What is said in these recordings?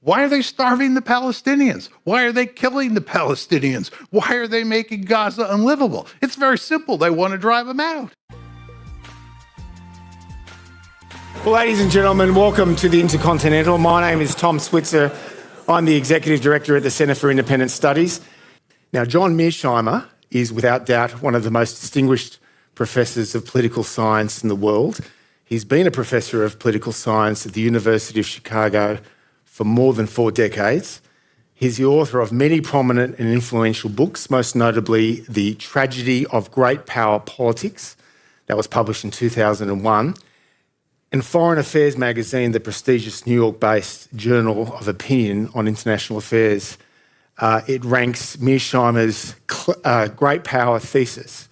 Why are they starving the Palestinians? Why are they killing the Palestinians? Why are they making Gaza unlivable? It's very simple. They want to drive them out. Well, ladies and gentlemen, welcome to the Intercontinental. My name is Tom Switzer. I'm the Executive Director at the Centre for Independent Studies. Now, John Mearsheimer is without doubt one of the most distinguished professors of political science in the world. He's been a professor of political science at the University of Chicago for more than 4 decades. He's the author of many prominent and influential books, most notably The Tragedy of Great Power Politics, that was published in 2001, and Foreign Affairs magazine, the prestigious New York-based Journal of Opinion on International Affairs. It ranks Mearsheimer's Great Power thesis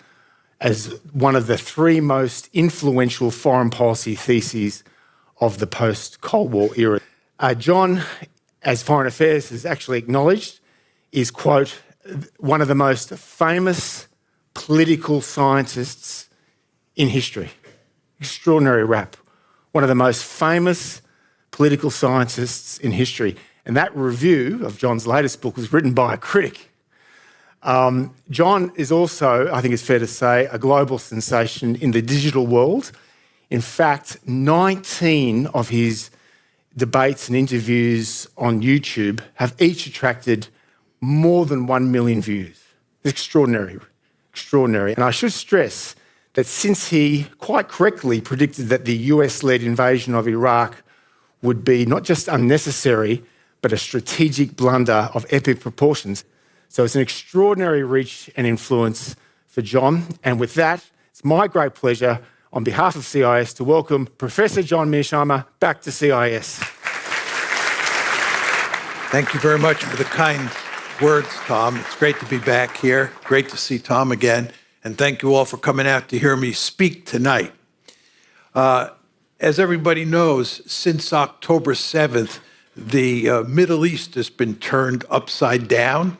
as one of the 3 most influential foreign policy theses of the post-Cold War era. John, as Foreign Affairs has actually acknowledged, is, quote, one of the most famous political scientists in history. Extraordinary rap. One of the most famous political scientists in history. And that review of John's latest book was written by a critic. John is also, I think it's fair to say, a global sensation in the digital world. In fact, 19 of his debates and interviews on YouTube have each attracted more than 1 million views. Extraordinary, extraordinary. And I should stress that since he quite correctly predicted that the US-led invasion of Iraq would be not just unnecessary, but a strategic blunder of epic proportions. So it's an extraordinary reach and influence for John. And with that, it's my great pleasure on behalf of CIS to welcome Professor John Mearsheimer back to CIS. Thank you very much for the kind words, Tom. It's great to be back here. Great to see Tom again. And thank you all for coming out to hear me speak tonight. As everybody knows, since October 7th, the Middle East has been turned upside down.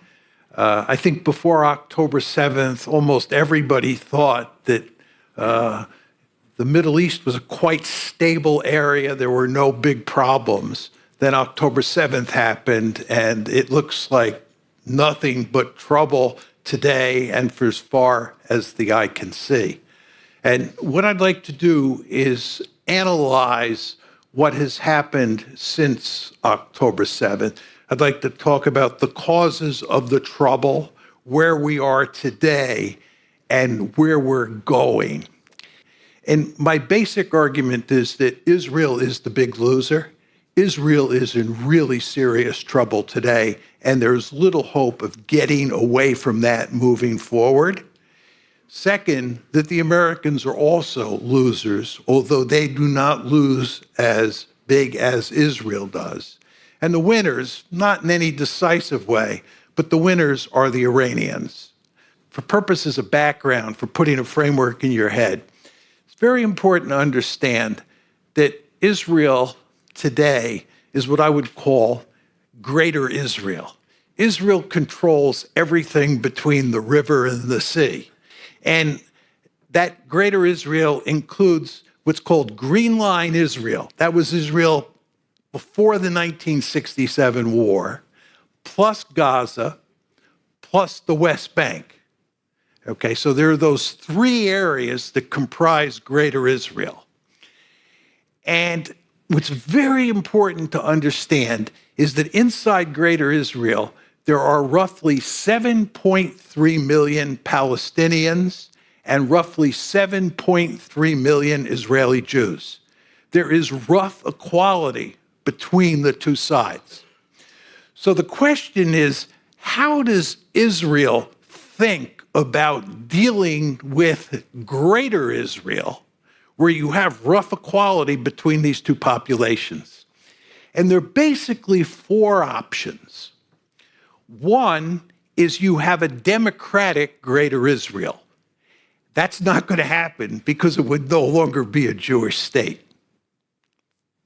I think before October 7th, almost everybody thought that the Middle East was a quite stable area. There were no big problems. Then October 7th happened, and it looks like nothing but trouble today and for as far as the eye can see. And what I'd like to do is analyze what has happened since October 7th. I'd like to talk about the causes of the trouble, where we are today, and where we're going. And my basic argument is that Israel is the big loser. Israel is in really serious trouble today, and there's little hope of getting away from that moving forward. Second, that the Americans are also losers, although they do not lose as big as Israel does. And the winners, not in any decisive way, but the winners are the Iranians. For purposes of background, for putting a framework in your head, it's very important to understand that Israel today is what I would call Greater Israel. Israel controls everything between the river and the sea. And that Greater Israel includes what's called Green Line Israel. That was Israel before the 1967 war, plus Gaza, plus the West Bank. Okay, so there are those 3 areas that comprise Greater Israel. And what's very important to understand is that inside Greater Israel, there are roughly 7.3 million Palestinians and roughly 7.3 million Israeli Jews. There is rough equality between the 2 sides. So the question is, how does Israel think about dealing with Greater Israel, where you have rough equality between these 2 populations? And there are basically 4 options. One is you have a democratic Greater Israel. That's not going to happen because it would no longer be a Jewish state.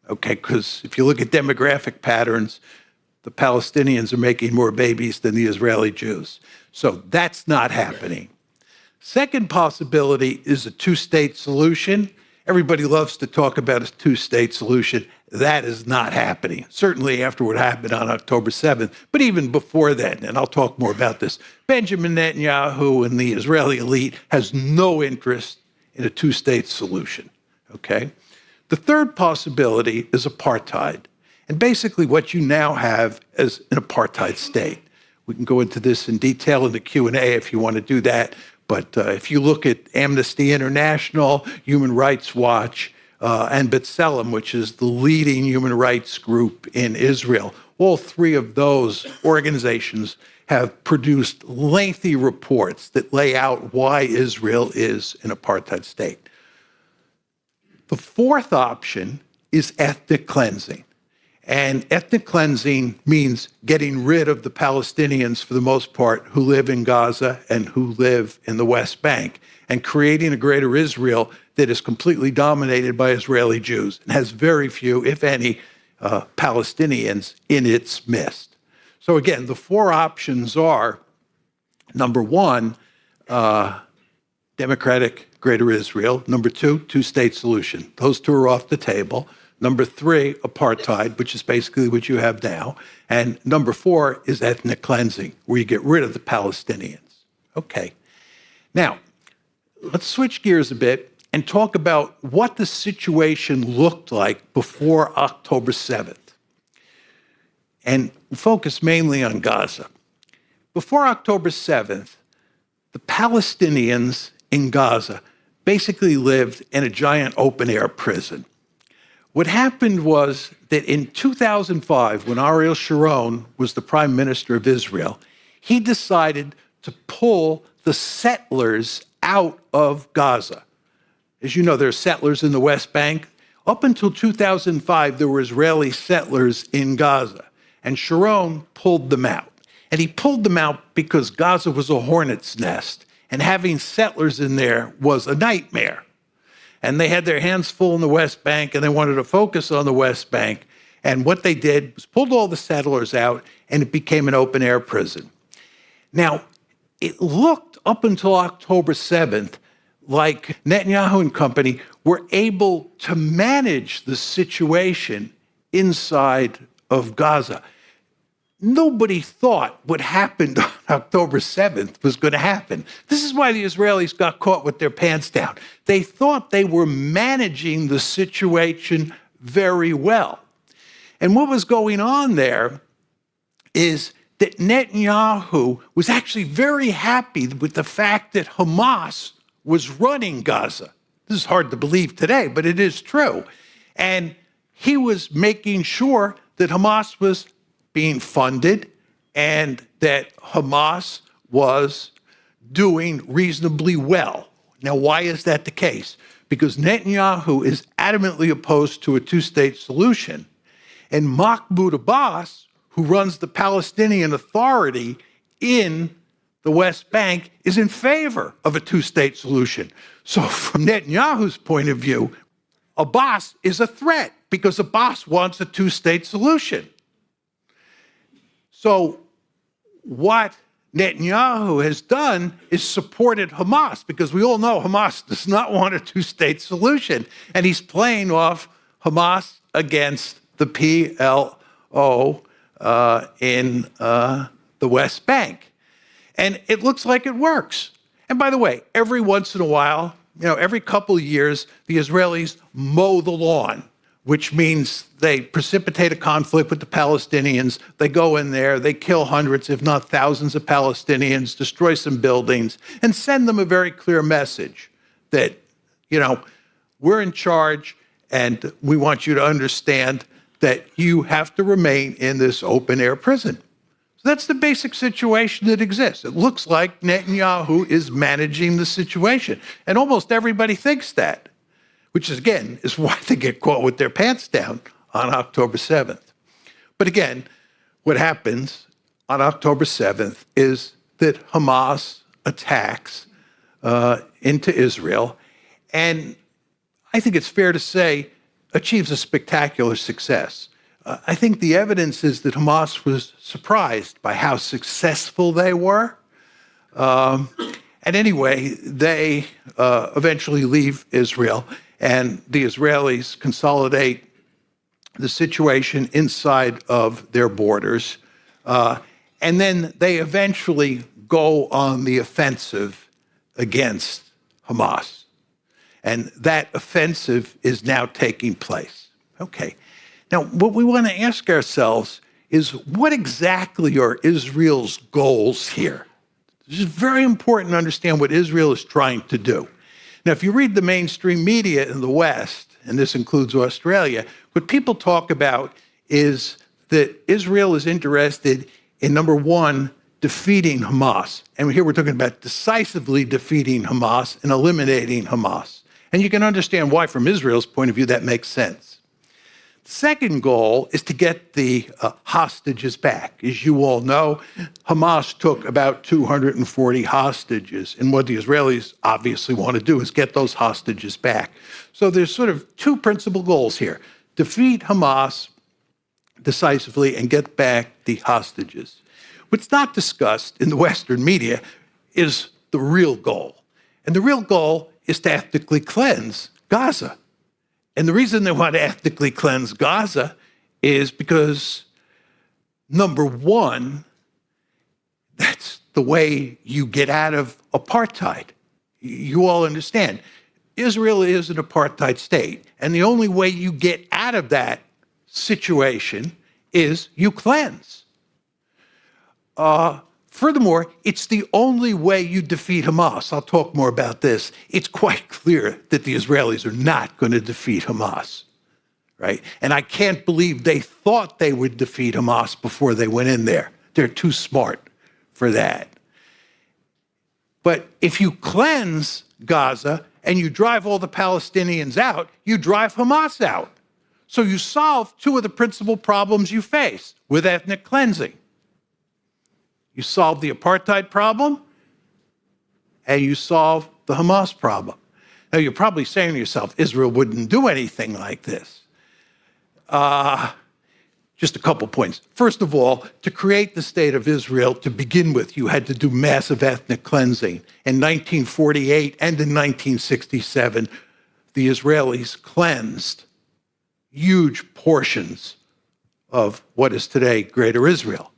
Okay, because if you look at demographic patterns, the Palestinians are making more babies than the Israeli Jews. So that's not happening. Second possibility is a 2-state solution, Everybody loves to talk about a two-state solution. That is not happening, certainly after what happened on October 7th, but even before then, and I'll talk more about this. Benjamin Netanyahu and the Israeli elite has no interest in a two-state solution, okay? The third possibility is apartheid, and basically what you now have is an apartheid state. We can go into this in detail in the Q&A if you want to do that, but if you look at Amnesty International, Human Rights Watch, and B'Tselem, which is the leading human rights group in Israel, all three of those organizations have produced lengthy reports that lay out why Israel is an apartheid state. The fourth option is ethnic cleansing. And ethnic cleansing means getting rid of the Palestinians, for the most part, who live in Gaza and who live in the West Bank, and creating a greater Israel that is completely dominated by Israeli Jews and has very few, if any, Palestinians in its midst. So again, the four options are, number one, democratic greater Israel. Number two, two-state solution. Those two are off the table. Number three, apartheid, which is basically what you have now. And number four is ethnic cleansing, where you get rid of the Palestinians. Okay. Now, let's switch gears a bit and talk about what the situation looked like before October 7th. And focus mainly on Gaza. Before October 7th, the Palestinians in Gaza basically lived in a giant open-air prison. What happened was that in 2005, when Ariel Sharon was the prime minister of Israel, he decided to pull the settlers out of Gaza. As you know, there are settlers in the West Bank. Up until 2005, there were Israeli settlers in Gaza, and Sharon pulled them out. And he pulled them out because Gaza was a hornet's nest, and having settlers in there was a nightmare. And they had their hands full in the West Bank, and they wanted to focus on the West Bank. And what they did was pulled all the settlers out, and it became an open-air prison. Now, it looked up until October 7th like Netanyahu and company were able to manage the situation inside of Gaza. Nobody thought what happened on October 7th was going to happen. This is why the Israelis got caught with their pants down. They thought they were managing the situation very well. And what was going on there is that Netanyahu was actually very happy with the fact that Hamas was running Gaza. This is hard to believe today, but it is true. And he was making sure that Hamas was being funded and that Hamas was doing reasonably well. Now, why is that the case? Because Netanyahu is adamantly opposed to a two-state solution, and Mahmoud Abbas, who runs the Palestinian Authority in the West Bank, is in favor of a two-state solution. So from Netanyahu's point of view, Abbas is a threat because Abbas wants a two-state solution. So what Netanyahu has done is supported Hamas, because we all know Hamas does not want a two-state solution. And he's playing off Hamas against the PLO in the West Bank. And it looks like it works. And by the way, every once in a while, every couple of years, the Israelis mow the lawn, which means they precipitate a conflict with the Palestinians. They go in there, they kill hundreds, if not thousands of Palestinians, destroy some buildings, and send them a very clear message that, we're in charge and we want you to understand that you have to remain in this open-air prison. So that's the basic situation that exists. It looks like Netanyahu is managing the situation, and almost everybody thinks that, which is, again, is why they get caught with their pants down on October 7th. But again, what happens on October 7th is that Hamas attacks into Israel, and I think it's fair to say achieves a spectacular success. I think the evidence is that Hamas was surprised by how successful they were. And anyway, they eventually leave Israel. and the Israelis consolidate the situation inside of their borders. And then they eventually go on the offensive against Hamas. And that offensive is now taking place. Okay. Now, what we want to ask ourselves is, what exactly are Israel's goals here? This is very important to understand what Israel is trying to do. Now, if you read the mainstream media in the West, and this includes Australia, what people talk about is that Israel is interested in, number one, defeating Hamas. And here we're talking about decisively defeating Hamas and eliminating Hamas. And you can understand why, from Israel's point of view, that makes sense. The second goal is to get the hostages back. As you all know, Hamas took about 240 hostages, and what the Israelis obviously want to do is get those hostages back. So there's sort of two principal goals here: defeat Hamas decisively and get back the hostages. What's not discussed in the Western media is the real goal. And the real goal is to ethnically cleanse Gaza. And the reason they want to ethnically cleanse Gaza is because, number one, that's the way you get out of apartheid. You all understand. Israel is an apartheid state, and the only way you get out of that situation is you cleanse. Furthermore, it's the only way you defeat Hamas. I'll talk more about this. It's quite clear that the Israelis are not going to defeat Hamas, right? And I can't believe they thought they would defeat Hamas before they went in there. They're too smart for that. But if you cleanse Gaza and you drive all the Palestinians out, you drive Hamas out. So you solve two of the principal problems you face with ethnic cleansing. You solve the apartheid problem, and you solve the Hamas problem. Now, you're probably saying to yourself, Israel wouldn't do anything like this. Just a couple points. First of all, to create the state of Israel, to begin with, you had to do massive ethnic cleansing. In 1948 and in 1967, the Israelis cleansed huge portions of what is today Greater Israel.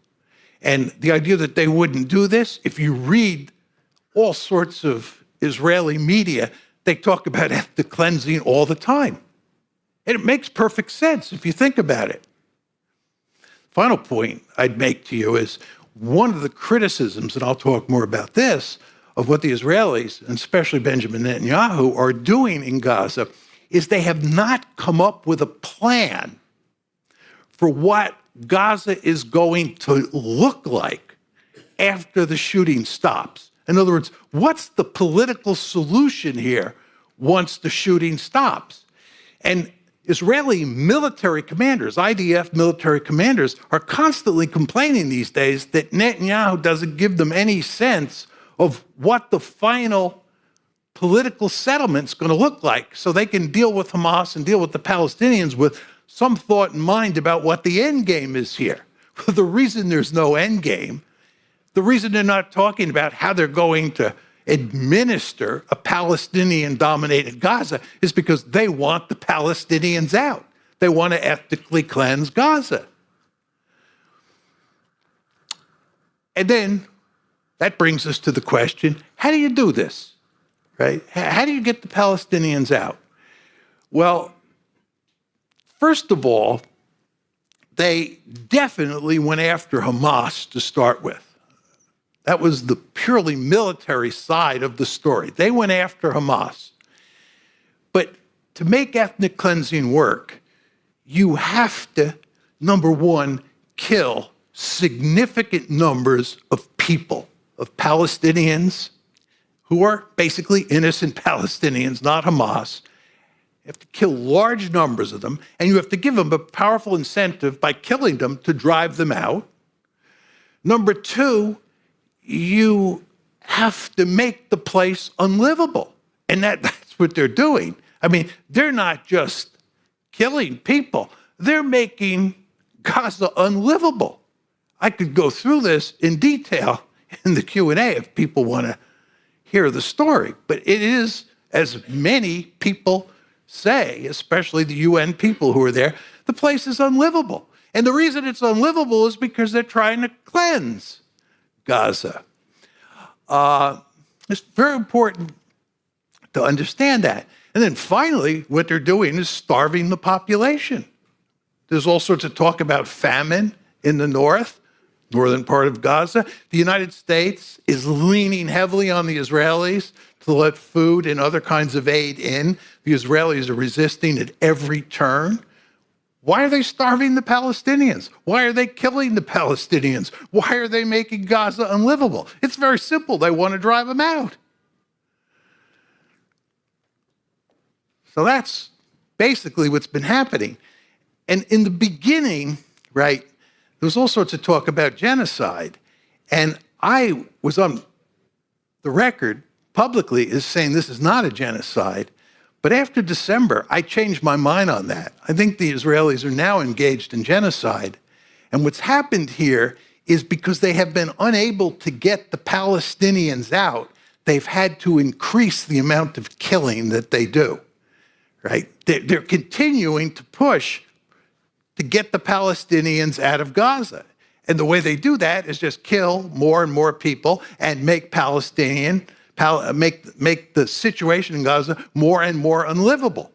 And the idea that they wouldn't do this, if you read all sorts of Israeli media, they talk about ethnic cleansing all the time. And it makes perfect sense if you think about it. Final point I'd make to you is, one of the criticisms, and I'll talk more about this, of what the Israelis, and especially Benjamin Netanyahu, are doing in Gaza is they have not come up with a plan for what Gaza is going to look like after the shooting stops. In other words, what's the political solution here once the shooting stops? And Israeli military commanders, IDF military commanders, are constantly complaining these days that Netanyahu doesn't give them any sense of what the final political settlement's going to look like, so they can deal with Hamas and deal with the Palestinians with some thought in mind about what the end game is here. Well, the reason there's no end game, the reason they're not talking about how they're going to administer a Palestinian-dominated Gaza is because they want the Palestinians out. They want to ethnically cleanse Gaza. And then that brings us to the question, how do you do this, right? How do you get the Palestinians out? Well, first of all, they definitely went after Hamas to start with. That was the purely military side of the story. They went after Hamas. But to make ethnic cleansing work, you have to, number one, kill significant numbers of people, of Palestinians, who are basically innocent Palestinians, not Hamas. You have to kill large numbers of them, and you have to give them a powerful incentive by killing them to drive them out. Number two, you have to make the place unlivable. And that's what they're doing. I mean, they're not just killing people, they're making Gaza unlivable. I could go through this in detail in the Q&A if people want to hear the story, but it is, as many people say, especially the UN people who are there, the place is unlivable. And the reason it's unlivable is because they're trying to cleanse Gaza. It's very important to understand that. And then finally, what they're doing is starving the population. There's all sorts of talk about famine in the northern part of Gaza. The United States is leaning heavily on the Israelis to let food and other kinds of aid in. The Israelis are resisting at every turn. Why are they starving the Palestinians? Why are they killing the Palestinians? Why are they making Gaza unlivable? It's very simple. They want to drive them out. So that's basically what's been happening. And in the beginning, right, there was all sorts of talk about genocide. And I was on the record publicly as saying this is not a genocide. But after December, I changed my mind on that. I think the Israelis are now engaged in genocide. And what's happened here is because they have been unable to get the Palestinians out, they've had to increase the amount of killing that they do, right? They're continuing to push to get the Palestinians out of Gaza. And the way they do that is just kill more and more people and make make the situation in Gaza more and more unlivable,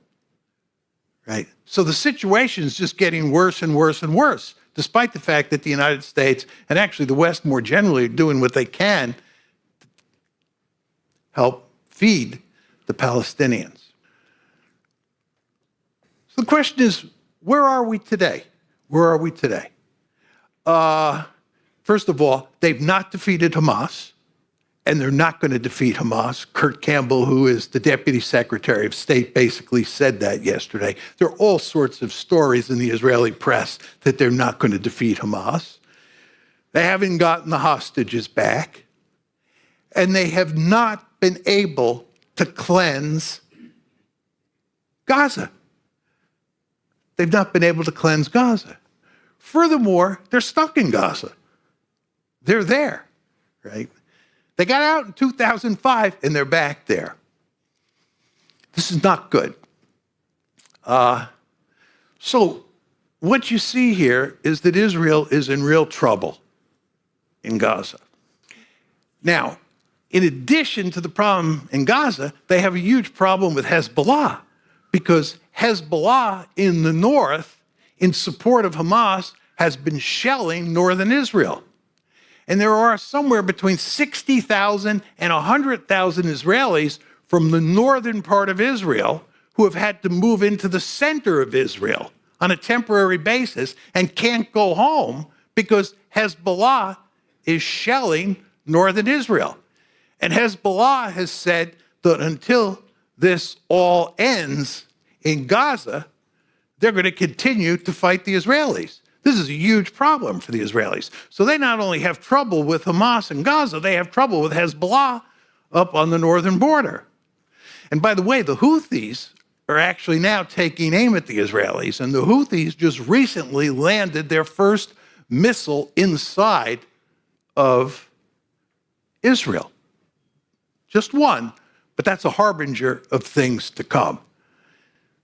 right? So the situation is just getting worse and worse and worse, despite the fact that the United States, and actually the West more generally, are doing what they can to help feed the Palestinians. So the question is, where are we today? Where are we today? First of all, they've not defeated Hamas, and they're not going to defeat Hamas. Kurt Campbell, who is the Deputy Secretary of State, basically said that yesterday. There are all sorts of stories in the Israeli press that they're not going to defeat Hamas. They haven't gotten the hostages back, and they have not been able to cleanse Gaza. They've not been able to cleanse Gaza. Furthermore, they're stuck in Gaza. They're there, right? They got out in 2005, and they're back there. This is not good. So what you see here is that Israel is in real trouble in Gaza. Now, in addition to the problem in Gaza, they have a huge problem with Hezbollah, because Hezbollah in the north, in support of Hamas, has been shelling northern Israel. And there are somewhere between 60,000 and 100,000 Israelis from the northern part of Israel who have had to move into the center of Israel on a temporary basis and can't go home because Hezbollah is shelling northern Israel. And Hezbollah has said that until this all ends in Gaza, they're going to continue to fight the Israelis. This is a huge problem for the Israelis. So they not only have trouble with Hamas in Gaza, they have trouble with Hezbollah up on the northern border. And by the way, the Houthis are actually now taking aim at the Israelis, and the Houthis just recently landed their first missile inside of Israel. Just one, but that's a harbinger of things to come.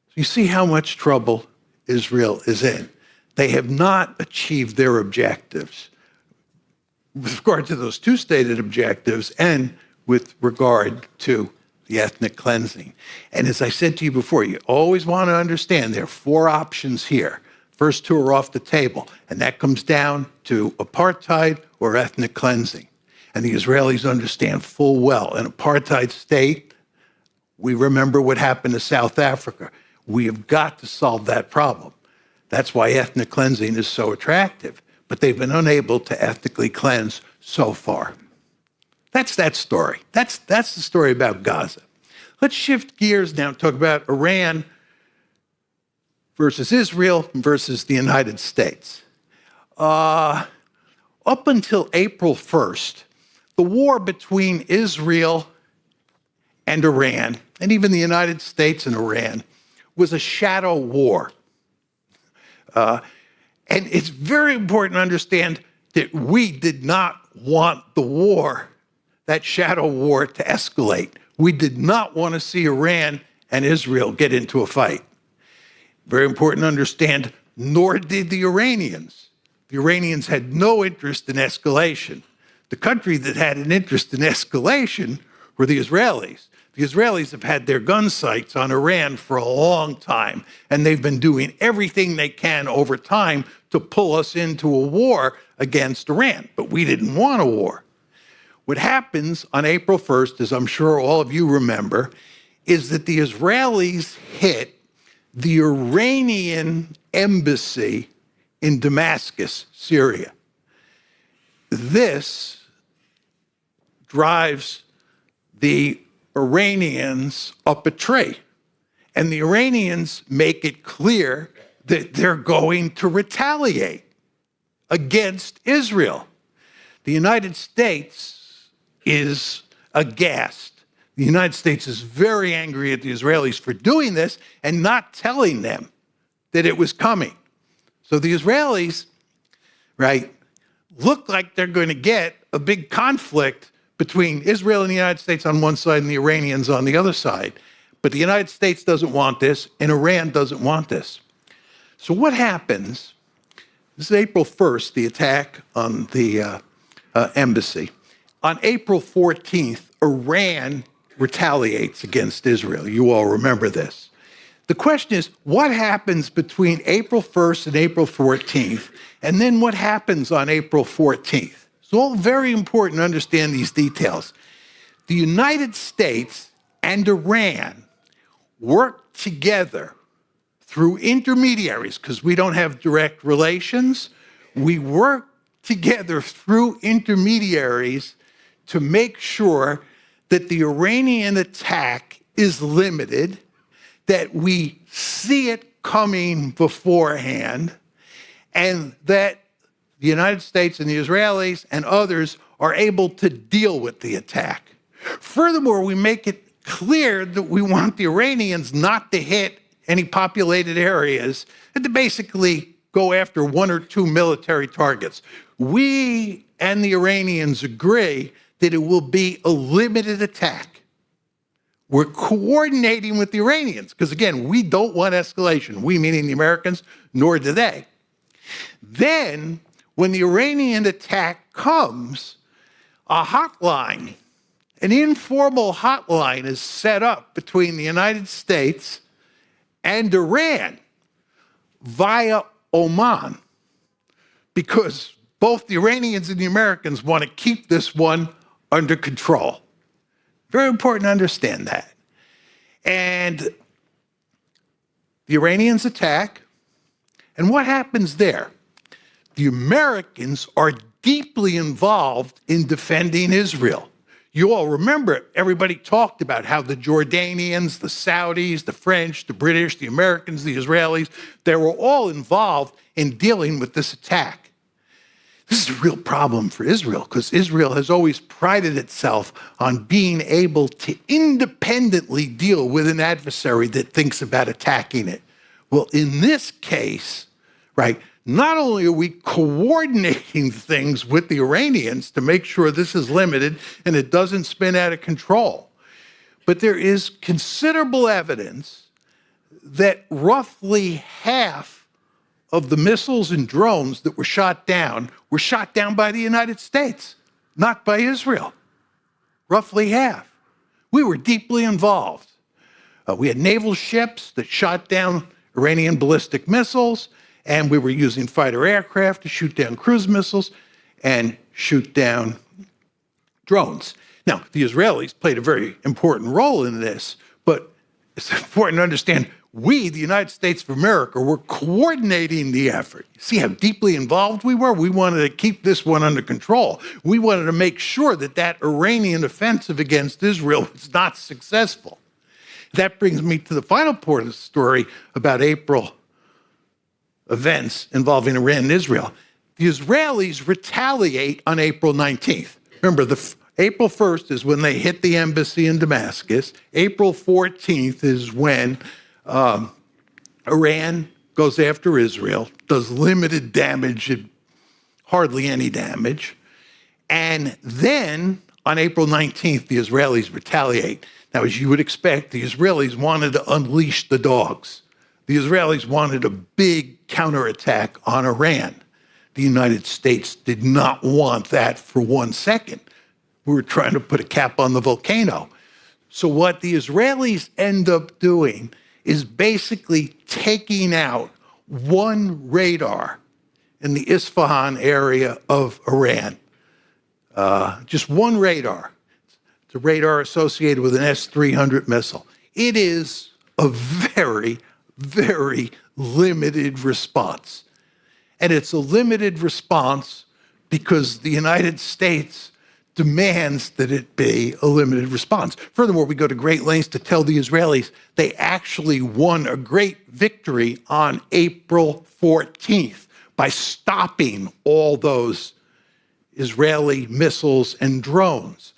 So you see how much trouble Israel is in. They have not achieved their objectives with regard to those two stated objectives and with regard to the ethnic cleansing. And as I said to you before, you always want to understand there are four options here. First two are off the table, and that comes down to apartheid or ethnic cleansing. And the Israelis understand full well an apartheid state. We remember what happened to South Africa. We have got to solve that problem. That's why ethnic cleansing is so attractive. But they've been unable to ethnically cleanse so far. That's that story. That's the story about Gaza. Let's shift gears now and talk about Iran versus Israel versus the United States. Up until April 1st, the war between Israel and Iran, and even the United States and Iran, was a shadow war. And it's very important to understand that we did not want the war, that shadow war, to escalate. We did not want to see Iran and Israel get into a fight. Very important to understand, nor did the Iranians. The Iranians had no interest in escalation. The country that had an interest in escalation were the Israelis. The Israelis have had their gun sights on Iran for a long time, and they've been doing everything they can over time to pull us into a war against Iran. But we didn't want a war. What happens on April 1st, as I'm sure all of you remember, is that the Israelis hit the Iranian embassy in Damascus, Syria. This drives the Iranians up a tree. And the Iranians make it clear that they're going to retaliate against Israel. The United States is aghast. The United States is very angry at the Israelis for doing this and not telling them that it was coming. So the Israelis, right, look like they're going to get a big conflict between Israel and the United States on one side and the Iranians on the other side. But the United States doesn't want this, and Iran doesn't want this. So what happens? This is April 1st, the attack on the embassy. On April 14th, Iran retaliates against Israel. You all remember this. The question is, what happens between April 1st and April 14th? And then what happens on April 14th? It's all very important to understand these details. The United States and Iran work together through intermediaries, because we don't have direct relations. We work together through intermediaries to make sure that the Iranian attack is limited, that we see it coming beforehand, and that the United States and the Israelis and others are able to deal with the attack. Furthermore, we make it clear that we want the Iranians not to hit any populated areas and to basically go after one or two military targets. We and the Iranians agree that it will be a limited attack. We're coordinating with the Iranians because, again, we don't want escalation. We, meaning the Americans, nor do they. Then, when the Iranian attack comes, a hotline, an informal hotline is set up between the United States and Iran via Oman, because both the Iranians and the Americans want to keep this one under control. Very important to understand that. And the Iranians attack, and what happens there? The Americans are deeply involved in defending Israel. You all remember, everybody talked about how the Jordanians, the Saudis, the French, the British, the Americans, the Israelis, they were all involved in dealing with this attack. This is a real problem for Israel because Israel has always prided itself on being able to independently deal with an adversary that thinks about attacking it. Well, in this case, right, not only are we coordinating things with the Iranians to make sure this is limited and it doesn't spin out of control, but there is considerable evidence that roughly half of the missiles and drones that were shot down by the United States, not by Israel. Roughly half. We were deeply involved. We had naval ships that shot down Iranian ballistic missiles, and we were using fighter aircraft to shoot down cruise missiles and shoot down drones. Now, the Israelis played a very important role in this, but it's important to understand we, the United States of America, were coordinating the effort. See how deeply involved we were? We wanted to keep this one under control. We wanted to make sure that that Iranian offensive against Israel was not successful. That brings me to the final part of the story about April events involving Iran and Israel. The Israelis retaliate on April 19th. Remember, April 1st is when they hit the embassy in Damascus. April 14th is when Iran goes after Israel, does limited damage, hardly any damage. And then on April 19th, the Israelis retaliate. Now, as you would expect, the Israelis wanted to unleash the dogs. The Israelis wanted a big counterattack on Iran. The United States did not want that for 1 second. We were trying to put a cap on the volcano. So what the Israelis end up doing is basically taking out one radar in the Isfahan area of Iran. Just one radar. It's a radar associated with an S-300 missile. It is a very, very limited response. And it's a limited response because the United States demands that it be a limited response. Furthermore, we go to great lengths to tell the Israelis they actually won a great victory on April 14th by stopping all those Israeli missiles and drones.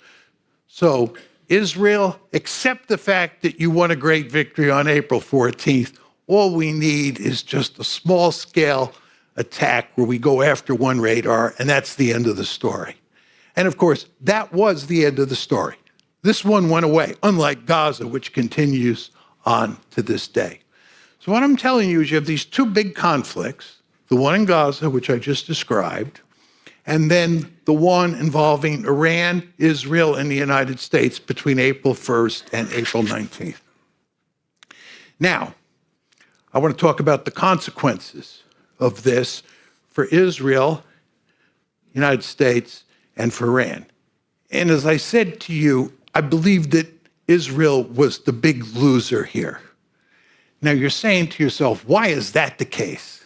So Israel, accept the fact that you won a great victory on April 14th. All we need is just a small-scale attack where we go after one radar, and that's the end of the story. And of course, that was the end of the story. This one went away, unlike Gaza, which continues on to this day. So what I'm telling you is you have these two big conflicts, the one in Gaza, which I just described, and then the one involving Iran, Israel, and the United States between April 1st and April 19th. Now, I want to talk about the consequences of this for Israel, United States, and for Iran. And as I said to you, I believe that Israel was the big loser here. Now you're saying to yourself, why is that the case?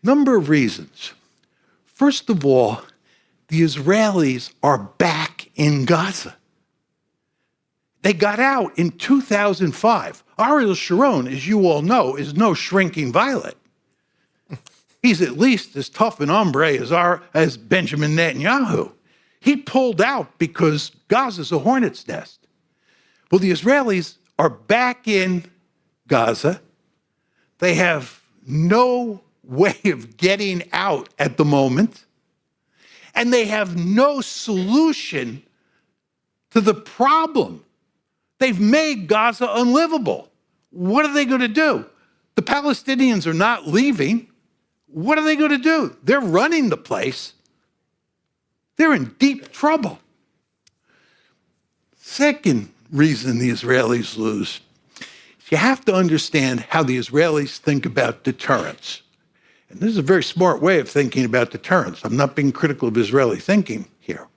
Number of reasons. First of all, the Israelis are back in Gaza. They got out in 2005. Ariel Sharon, as you all know, is no shrinking violet. He's at least as tough an hombre as Benjamin Netanyahu. He pulled out because Gaza's a hornet's nest. Well, the Israelis are back in Gaza. They have no way of getting out at the moment, and they have no solution to the problem. They've made Gaza unlivable. What are they going to do? The Palestinians are not leaving. What are they going to do? They're running the place. They're in deep trouble. Second reason the Israelis lose, you have to understand how the Israelis think about deterrence. And this is a very smart way of thinking about deterrence. I'm not being critical of Israeli thinking here.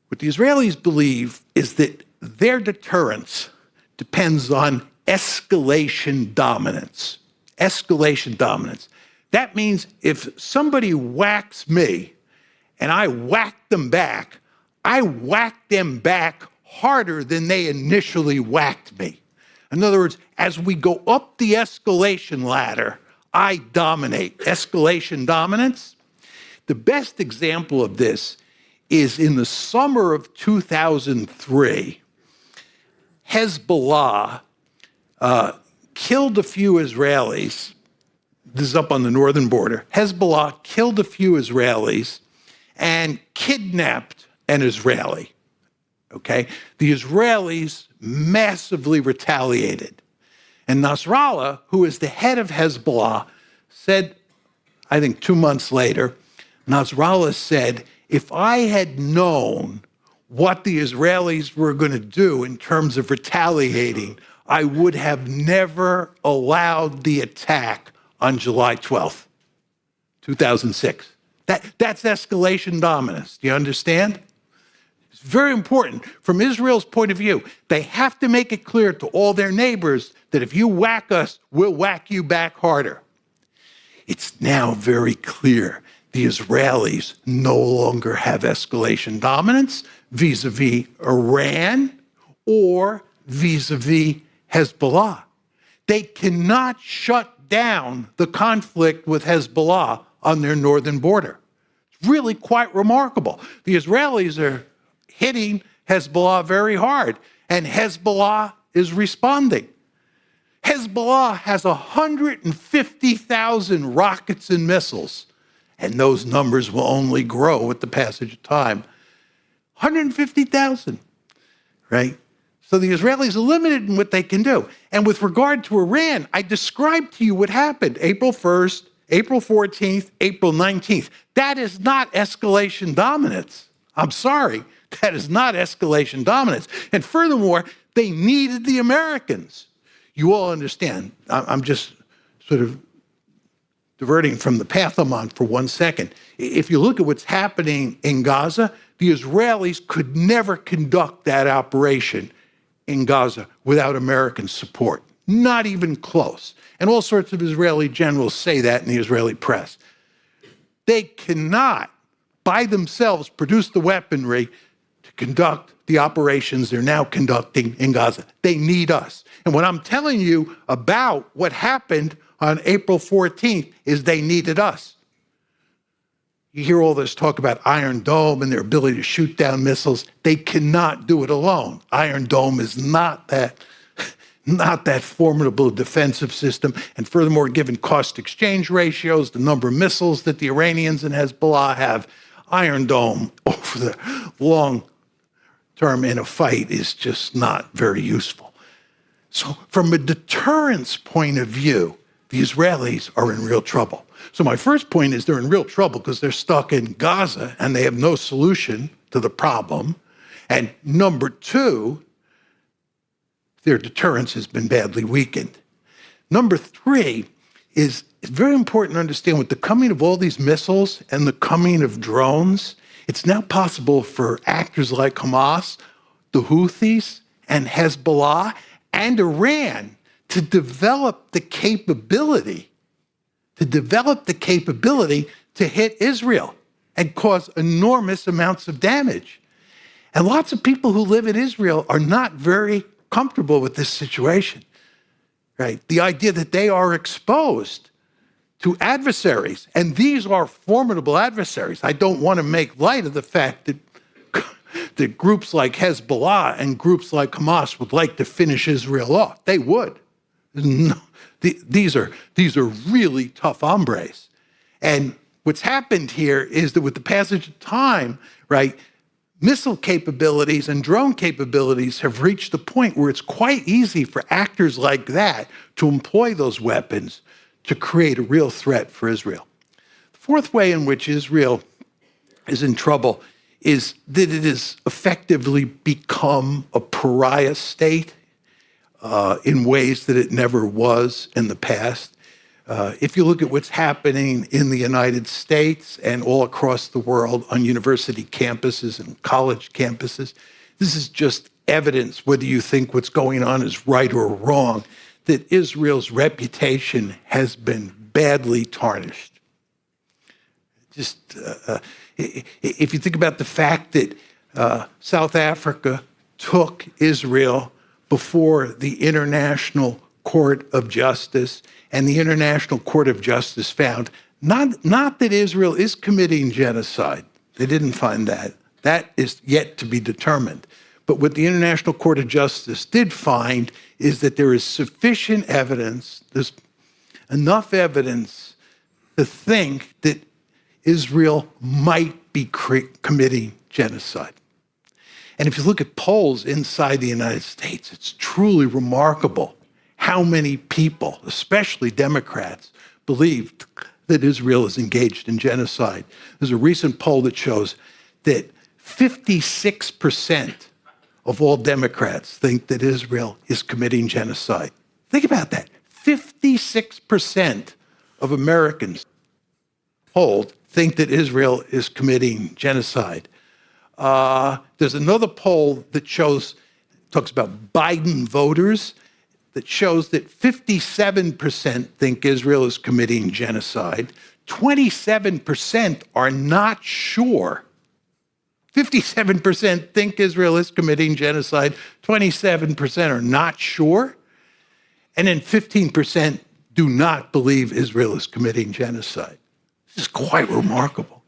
What the Israelis believe is that their deterrence depends on escalation dominance. Escalation dominance. That means if somebody whacks me and I whack them back, I whack them back harder than they initially whacked me. In other words, as we go up the escalation ladder, I dominate. Escalation dominance. The best example of this is in the summer of 2003, Hezbollah killed a few Israelis. This is up on the northern border. Hezbollah killed a few Israelis and kidnapped an Israeli. Okay? The Israelis massively retaliated. And Nasrallah, who is the head of Hezbollah, said, I think 2 months later, Nasrallah said, if I had known what the Israelis were going to do in terms of retaliating, I would have never allowed the attack on July 12th, 2006. That's escalation dominance. Do you understand? It's very important. From Israel's point of view, they have to make it clear to all their neighbors that if you whack us, we'll whack you back harder. It's now very clear the Israelis no longer have escalation dominance vis-a-vis Iran or vis-a-vis Hezbollah. They cannot shut down the conflict with Hezbollah on their northern border. It's really quite remarkable. The Israelis are hitting Hezbollah very hard, and Hezbollah is responding. Hezbollah has 150,000 rockets and missiles, and those numbers will only grow with the passage of time. 150,000. right? So the Israelis are limited in what they can do. And with regard to Iran, I described to you what happened April 1st, April 14th, April 19th. That is not escalation dominance. I'm sorry. That is not escalation dominance. And furthermore, they needed the Americans. You all understand. I'm just sort of diverting from the path I'm on for 1 second. If you look at what's happening in Gaza, the Israelis could never conduct that operation in Gaza without American support. Not even close. And all sorts of Israeli generals say that in the Israeli press. They cannot, by themselves, produce the weaponry to conduct the operations they're now conducting in Gaza. They need us. And what I'm telling you about what happened on April 14th is they needed us. You hear all this talk about Iron Dome and their ability to shoot down missiles. They cannot do it alone. Iron Dome is not that formidable defensive system. And furthermore, given cost exchange ratios, the number of missiles that the Iranians and Hezbollah have, Iron Dome over the long term in a fight is just not very useful. So from a deterrence point of view, the Israelis are in real trouble. So my first point is they're in real trouble because they're stuck in Gaza and they have no solution to the problem. And number two, their deterrence has been badly weakened. Number three is it's very important to understand with the coming of all these missiles and the coming of drones, it's now possible for actors like Hamas, the Houthis, and Hezbollah, and Iran to develop the capability to hit Israel and cause enormous amounts of damage. And lots of people who live in Israel are not very comfortable with this situation, right? The idea that they are exposed to adversaries, and these are formidable adversaries. I don't want to make light of the fact that groups like Hezbollah and groups like Hamas would like to finish Israel off. They would. No, these are really tough hombres. And what's happened here is that with the passage of time, right, missile capabilities and drone capabilities have reached a point where it's quite easy for actors like that to employ those weapons to create a real threat for Israel. The fourth way in which Israel is in trouble is that it has effectively become a pariah state in ways that it never was in the past. If you look at what's happening in the United States and all across the world on university campuses and college campuses, this is just evidence, whether you think what's going on is right or wrong, that Israel's reputation has been badly tarnished. Just if you think about the fact that South Africa took Israel before the International Court of Justice, and the International Court of Justice found not that Israel is committing genocide. They didn't find that. That is yet to be determined. But what the International Court of Justice did find is that there is sufficient evidence, there's enough evidence to think that Israel might be committing genocide. And if you look at polls inside the United States, it's truly remarkable how many people, especially Democrats, believe that Israel is engaged in genocide. There's a recent poll that shows that 56% of all Democrats think that Israel is committing genocide. Think about that. 56% of Americans polled think that Israel is committing genocide. There's another poll that talks about Biden voters, that shows that 57% think Israel is committing genocide. 27% are not sure. 57% think Israel is committing genocide. 27% are not sure. And then 15% do not believe Israel is committing genocide. This is quite remarkable.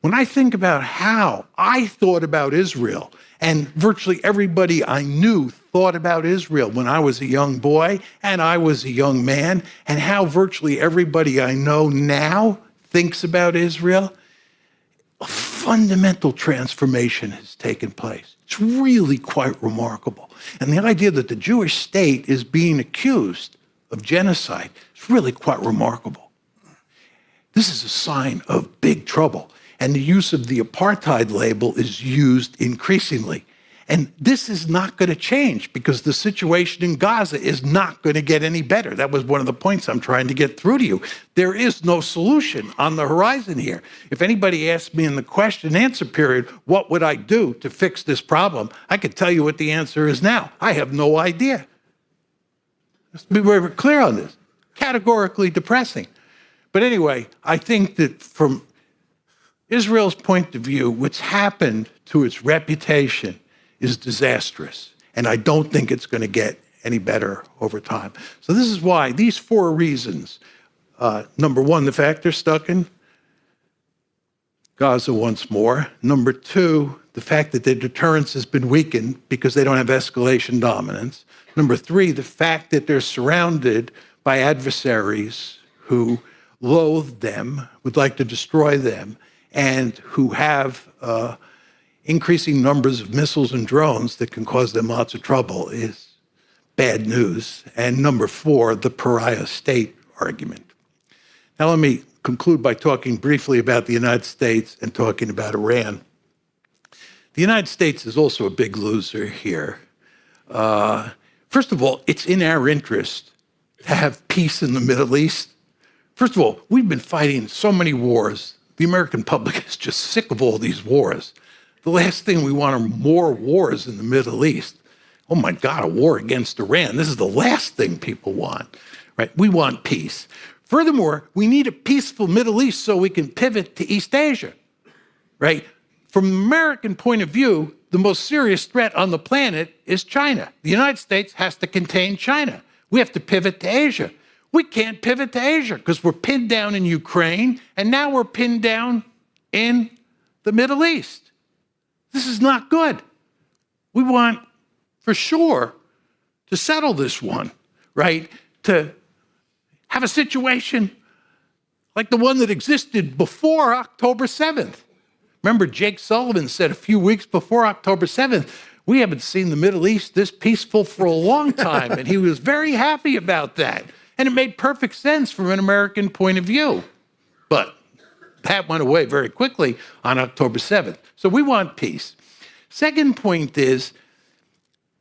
When I think about how I thought about Israel, and virtually everybody I knew thought about Israel when I was a young boy and I was a young man, and how virtually everybody I know now thinks about Israel, fundamental transformation has taken place. It's really quite remarkable. And the idea that the Jewish state is being accused of genocide is really quite remarkable. This is a sign of big trouble. And the use of the apartheid label is used increasingly. And this is not going to change because the situation in Gaza is not going to get any better. That was one of the points I'm trying to get through to you. There is no solution on the horizon here. If anybody asked me in the question and answer period, what would I do to fix this problem? I could tell you what the answer is now. I have no idea. Let's be very clear on this. Categorically depressing. But anyway, I think that from Israel's point of view, what's happened to its reputation is disastrous. And I don't think it's going to get any better over time. So this is why, these 4 reasons. Number 1, the fact they're stuck in Gaza once more. Number 2, the fact that their deterrence has been weakened because they don't have escalation dominance. Number 3, the fact that they're surrounded by adversaries who loathe them, would like to destroy them, and who have increasing numbers of missiles and drones that can cause them lots of trouble is bad news. And number 4, the pariah state argument. Now let me conclude by talking briefly about the United States and talking about Iran. The United States is also a big loser here. First of all, it's in our interest to have peace in the Middle East. First of all, we've been fighting so many wars. The American public is just sick of all these wars. The last thing we want are more wars in the Middle East. Oh my God, a war against Iran. This is the last thing people want, right? We want peace. Furthermore, we need a peaceful Middle East so we can pivot to East Asia, right? From an American point of view, the most serious threat on the planet is China. The United States has to contain China. We have to pivot to Asia. We can't pivot to Asia because we're pinned down in Ukraine, and now we're pinned down in the Middle East. This is not good. We want, for sure, to settle this one, right? To have a situation like the one that existed before October 7th. Remember, Jake Sullivan said a few weeks before October 7th, we haven't seen the Middle East this peaceful for a long time, and he was very happy about that. And it made perfect sense from an American point of view. But that went away very quickly on October 7th. So we want peace. Second point is,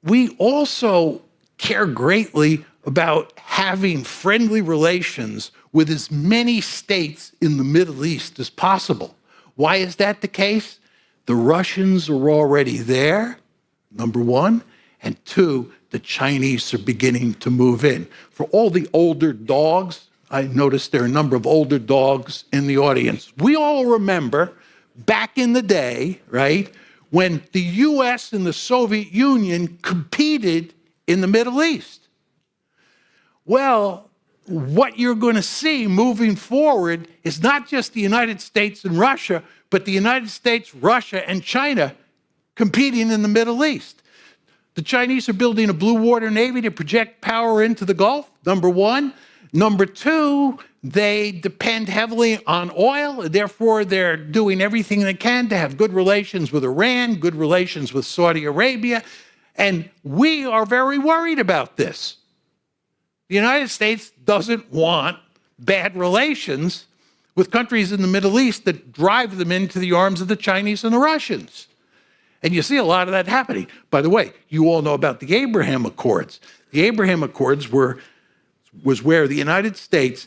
we also care greatly about having friendly relations with as many states in the Middle East as possible. Why is that the case? The Russians are already there, number 1, and 2, the Chinese are beginning to move in. For all the older dogs, I noticed there are a number of older dogs in the audience. We all remember back in the day, right, when the US and the Soviet Union competed in the Middle East. Well, what you're going to see moving forward is not just the United States and Russia, but the United States, Russia, and China competing in the Middle East. The Chinese are building a blue water navy to project power into the Gulf, number 1. Number 2, they depend heavily on oil. Therefore, they're doing everything they can to have good relations with Iran, good relations with Saudi Arabia. And we are very worried about this. The United States doesn't want bad relations with countries in the Middle East that drive them into the arms of the Chinese and the Russians. And you see a lot of that happening. By the way, you all know about the Abraham Accords. The Abraham Accords was where the United States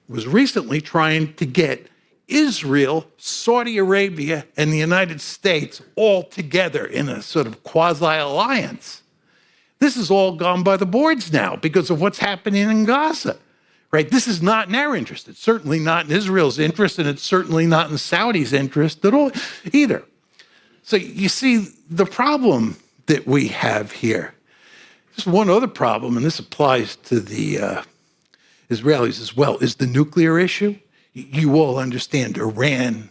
was recently trying to get Israel, Saudi Arabia, and the United States all together in a sort of quasi-alliance. This is all gone by the boards now because of what's happening in Gaza, right? This is not in our interest. It's certainly not in Israel's interest, and it's certainly not in Saudi's interest at all either. So you see the problem that we have here. Just one other problem, and this applies to the Israelis as well, is the nuclear issue. You all understand Iran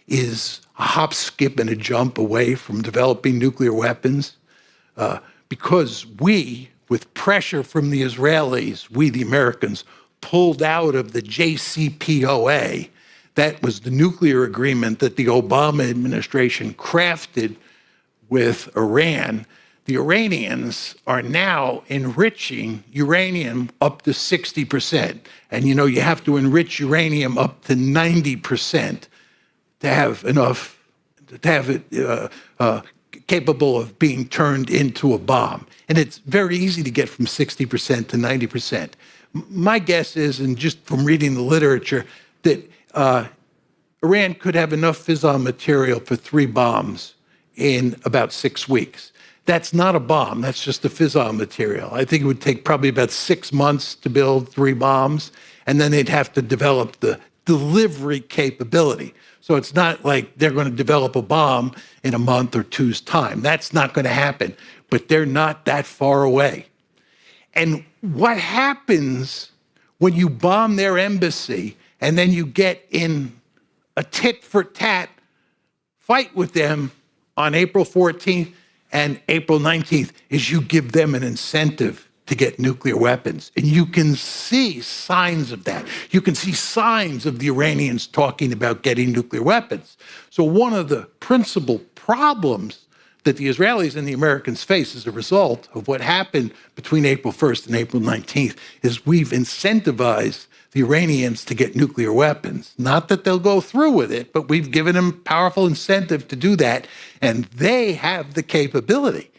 is a hop, skip, and a jump away from developing nuclear weapons because we, with pressure from the Israelis, we, the Americans, pulled out of the JCPOA. That was the nuclear agreement that the Obama administration crafted with Iran. The Iranians are now enriching uranium up to 60%. And you have to enrich uranium up to 90% to have enough, to have it capable of being turned into a bomb. And it's very easy to get from 60% to 90%. My guess is, and just from reading the literature, that Iran could have enough fissile material for 3 bombs in about 6 weeks. That's not a bomb, that's just a fissile material. I think it would take probably about 6 months to build 3 bombs, and then they'd have to develop the delivery capability. So it's not like they're going to develop a bomb in a month or 2's time. That's not going to happen, but they're not that far away. And what happens when you bomb their embassy and then you get in a tit-for-tat fight with them on April 14th and April 19th is you give them an incentive to get nuclear weapons. And you can see signs of that. You can see signs of the Iranians talking about getting nuclear weapons. So one of the principal problems that the Israelis and the Americans face as a result of what happened between April 1st and April 19th is we've incentivized the Iranians to get nuclear weapons. Not that they'll go through with it, but we've given them powerful incentive to do that, and they have the capability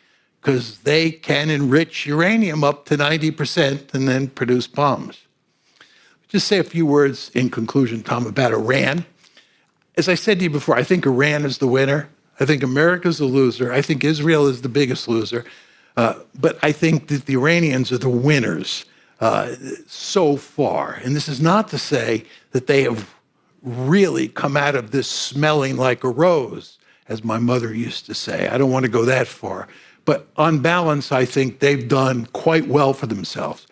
because they can enrich uranium up to 90% and then produce bombs. Just say a few words in conclusion, Tom, about Iran. As I said to you before, I think Iran is the winner. I think America's the loser. I think Israel is the biggest loser. But I think that the Iranians are the winners so far. And this is not to say that they have really come out of this smelling like a rose, as my mother used to say. I don't want to go that far. But on balance, I think they've done quite well for themselves.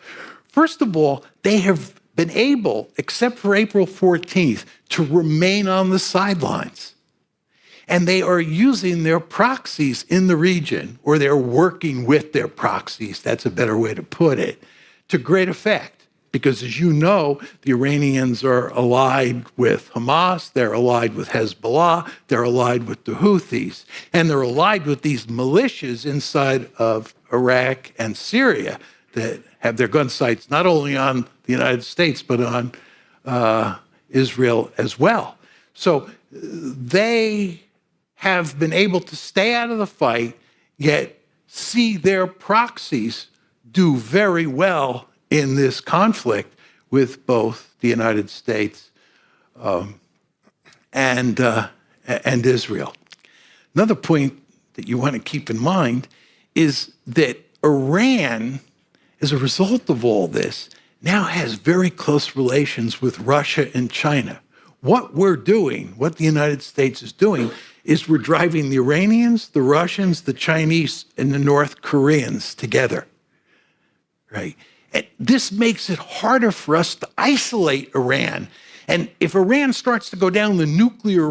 First of all, they have been able, except for April 14th, to remain on the sidelines. And they are using their proxies in the region, or they're working with their proxies, that's a better way to put it, to great effect. Because as you know, the Iranians are allied with Hamas, they're allied with Hezbollah, they're allied with the Houthis, and they're allied with these militias inside of Iraq and Syria that have their gun sights not only on the United States, but on Israel as well. So they have been able to stay out of the fight, yet see their proxies do very well in this conflict with both the United States and Israel. Another point that you want to keep in mind is that Iran, as a result of all this, now has very close relations with Russia and China. What we're doing, what the United States is doing, is we're driving the Iranians, the Russians, the Chinese, and the North Koreans together, right? And this makes it harder for us to isolate Iran. And if Iran starts to go down the nuclear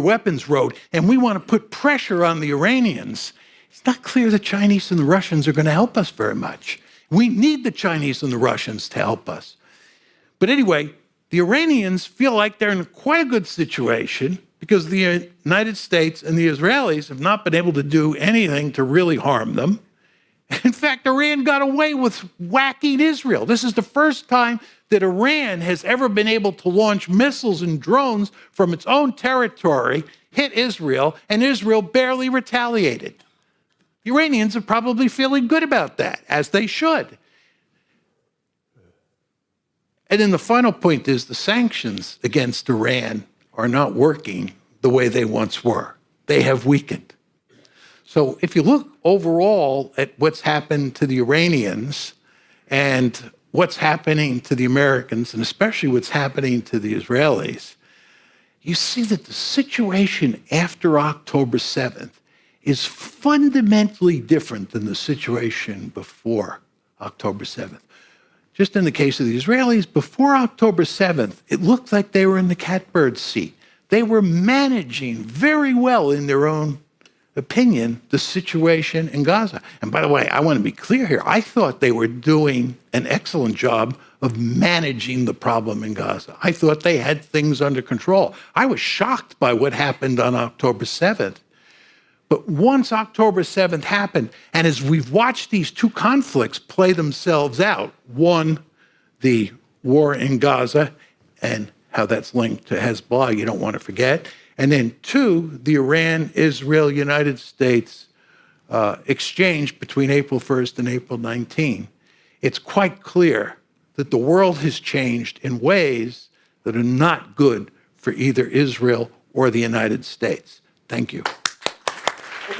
weapons road, and we want to put pressure on the Iranians, it's not clear the Chinese and the Russians are going to help us very much. We need the Chinese and the Russians to help us. But anyway, the Iranians feel like they're in quite a good situation because the United States and the Israelis have not been able to do anything to really harm them. In fact, Iran got away with whacking Israel. This is the first time that Iran has ever been able to launch missiles and drones from its own territory, hit Israel, and Israel barely retaliated. The Iranians are probably feeling good about that, as they should. And then the final point is the sanctions against Iran are not working the way they once were. They have weakened. So if you look overall at what's happened to the Iranians and what's happening to the Americans, and especially what's happening to the Israelis, you see that the situation after October 7th is fundamentally different than the situation before October 7th. Just in the case of the Israelis, before October 7th, it looked like they were in the catbird seat. They were managing very well in their own opinion, the situation in Gaza. And by the way, I want to be clear here. I thought they were doing an excellent job of managing the problem in Gaza. I thought they had things under control. I was shocked by what happened on October 7th. But once October 7th happened, and as we've watched these two conflicts play themselves out, one, the war in Gaza and how that's linked to Hezbollah, you don't want to forget, and then two, the Iran, Israel, United States exchange between April 1st and April 19th, it's quite clear that the world has changed in ways that are not good for either Israel or the United States. Thank you.